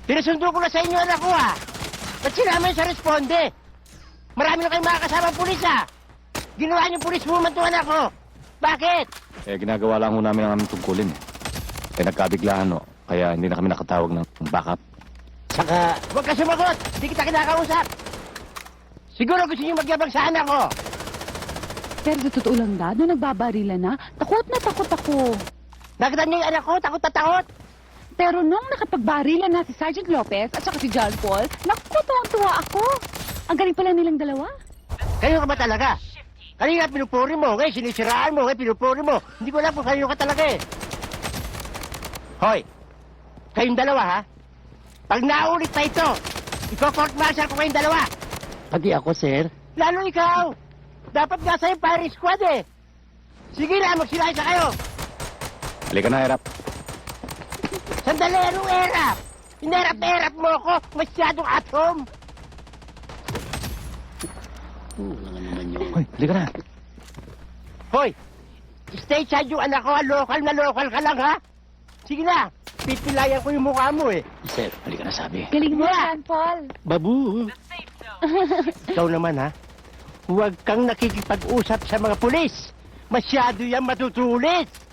Pinasundo ko na sa inyo, anak ko, ha? Ba't sinama yun sa responde? Marami na kayong mga kasamang pulis, ha? Ginawa niyo pulis woman to, anak ko. Bakit? Eh, ginagawa lang ho namin ang aming tungkulin. Eh, nagkabiglaan ho. Kaya hindi na kami nakatawag ng backup. Saka, huwag ka sumagot. Hindi kita kinakausap. Siguro gusto niyo magyabang sa anak ko. Pero sa totoo lang, Dad, nung nagbabarila na takot ako. Nakita niyo yung anak ko, takot na takot. Pero nung nakapagbarila na si Sergeant Lopez at saka si John Paul, naku, tuwang-tuwa ako. Ang galing pala nilang dalawa. Kayo ka ba talaga? Kanina pinupuri mo, ngayon sinisiraan mo, ngayon pinupuri mo. Hindi ko alam kung kayo ka talaga eh. Hoy, kayong dalawa ha? Pag naulit pa ito, iko-court martial ko kayong dalawa. Pati ako, sir? Lalo ikaw. Dapat nga sa'yo firing squad eh. Sige na, magsilaysa kayo. Halika na, Erap. Sandali, anong erap? Inerap-erap mo ako, masyadong atom. Hoy, halika na. Hoy, stay side yung anak ko, lokal na lokal ka lang ha? Sige na, pipilayan ko yung mukha mo eh. Sir, halika na sabi. Galing mo, Yeah. John Paul. Babu. Ikaw naman ha, huwag kang nakikipag-usap sa mga pulis. Masyado yan matutulis.